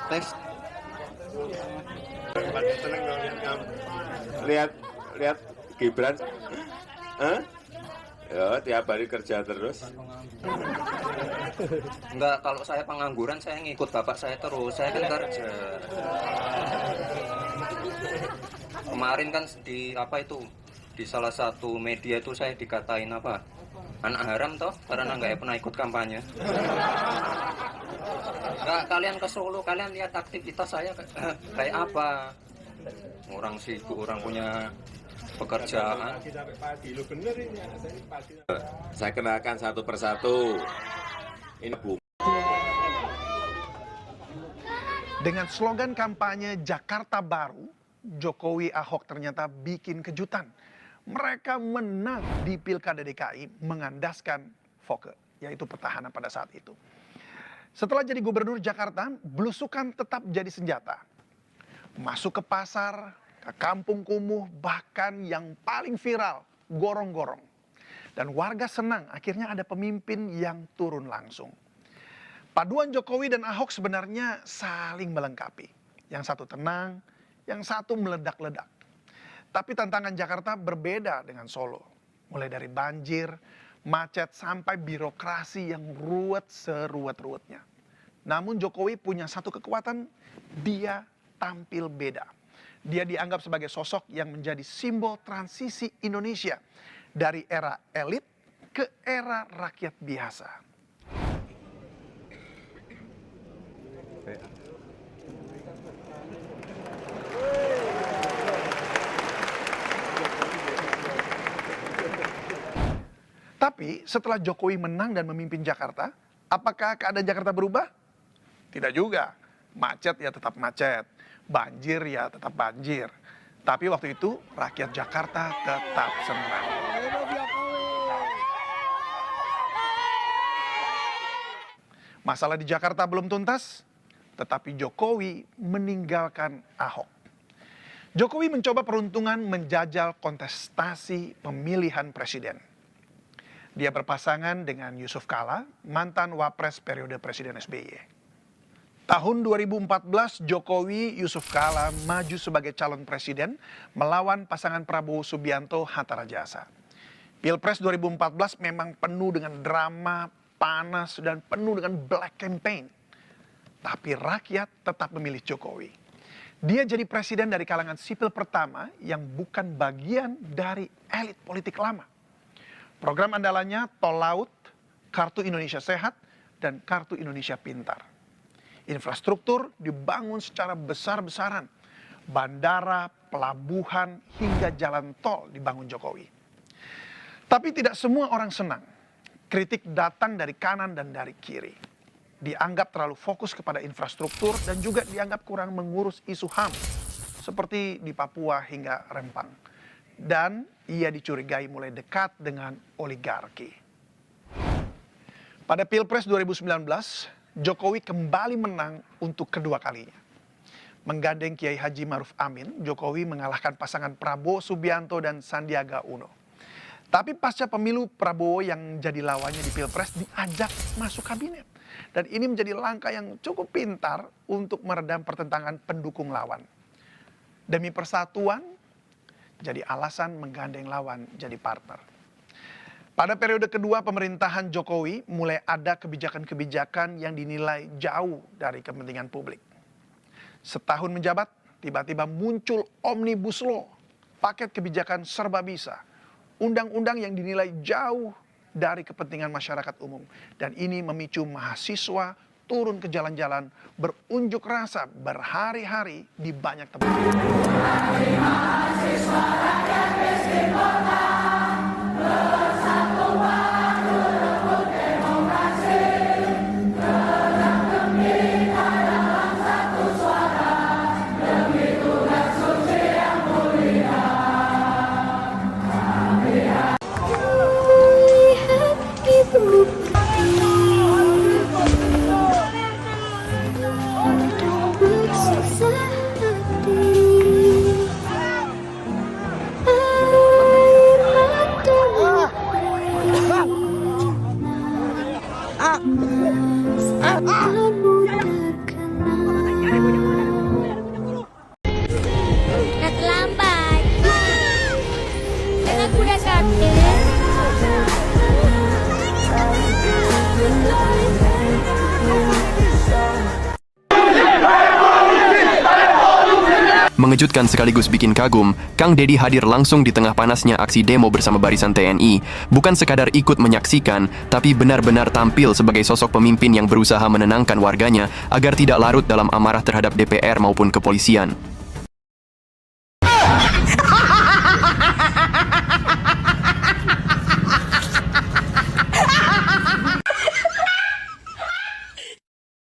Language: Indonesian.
Next. Seneng dong lihat Gibran. Hah? Ya, tiap hari kerja terus. Enggak, kalau saya pengangguran saya ngikut bapak saya terus. Saya kan kerja. Kemarin kan di apa itu? Di salah satu media itu saya dikatain apa? Anak haram toh karena nggak pernah ikut kampanye. Nggak, kalian ke Solo, kalian lihat aktivitas saya kayak apa. Orang sibuk, orang punya pekerjaan. Saya kenalkan satu persatu. Ini Bu. Dengan slogan kampanye Jakarta Baru, Jokowi Ahok ternyata bikin kejutan. Mereka menang di Pilkada DKI mengandaskan Foke, yaitu petahana pada saat itu. Setelah jadi gubernur Jakarta, belusukan tetap jadi senjata. Masuk ke pasar, ke kampung kumuh, bahkan yang paling viral, gorong-gorong. Dan warga senang akhirnya ada pemimpin yang turun langsung. Paduan Jokowi dan Ahok sebenarnya saling melengkapi. Yang satu tenang, yang satu meledak-ledak. Tapi tantangan Jakarta berbeda dengan Solo. Mulai dari banjir, macet, sampai birokrasi yang ruwet seruwet-ruwetnya. Namun Jokowi punya satu kekuatan, dia tampil beda. Dia dianggap sebagai sosok yang menjadi simbol transisi Indonesia dari era elit ke era rakyat biasa. Tapi setelah Jokowi menang dan memimpin Jakarta, apakah keadaan Jakarta berubah? Tidak juga. Macet ya tetap macet. Banjir ya tetap banjir. Tapi waktu itu rakyat Jakarta tetap senang. Masalah di Jakarta belum tuntas, tetapi Jokowi meninggalkan Ahok. Jokowi mencoba peruntungan menjajal kontestasi pemilihan presiden. Dia berpasangan dengan Yusuf Kala, mantan wapres periode Presiden SBY. Tahun 2014, Jokowi Yusuf Kala maju sebagai calon presiden melawan pasangan Prabowo Subianto Hatta Rajasa. Pilpres 2014 memang penuh dengan drama, panas, dan penuh dengan black campaign. Tapi rakyat tetap memilih Jokowi. Dia jadi presiden dari kalangan sipil pertama yang bukan bagian dari elit politik lama. Program andalannya Tol Laut, Kartu Indonesia Sehat, dan Kartu Indonesia Pintar. Infrastruktur dibangun secara besar-besaran. Bandara, pelabuhan, hingga jalan tol dibangun Jokowi. Tapi tidak semua orang senang. Kritik datang dari kanan dan dari kiri. Dianggap terlalu fokus kepada infrastruktur dan juga dianggap kurang mengurus isu HAM. Seperti di Papua hingga Rempang. Dan ia dicurigai mulai dekat dengan oligarki. Pada Pilpres 2019, Jokowi kembali menang untuk kedua kalinya. Menggandeng Kiai Haji Maruf Amin, Jokowi mengalahkan pasangan Prabowo Subianto dan Sandiaga Uno. Tapi pasca pemilu, Prabowo yang jadi lawannya di Pilpres diajak masuk kabinet. Dan ini menjadi langkah yang cukup pintar untuk meredam pertentangan pendukung lawan. Demi persatuan, jadi alasan menggandeng lawan jadi partner. Pada periode kedua pemerintahan Jokowi mulai ada kebijakan-kebijakan yang dinilai jauh dari kepentingan publik. Setahun menjabat, tiba-tiba muncul Omnibus Law, paket kebijakan serba bisa undang-undang yang dinilai jauh dari kepentingan masyarakat umum. Dan ini memicu mahasiswa turun ke jalan-jalan, berunjuk rasa berhari-hari di banyak tempat. Terlambat dengan kuda kapten. Mengejutkan sekaligus bikin kagum, Kang Deddy hadir langsung di tengah panasnya aksi demo bersama barisan TNI. Bukan sekadar ikut menyaksikan, tapi benar-benar tampil sebagai sosok pemimpin yang berusaha menenangkan warganya agar tidak larut dalam amarah terhadap DPR maupun kepolisian.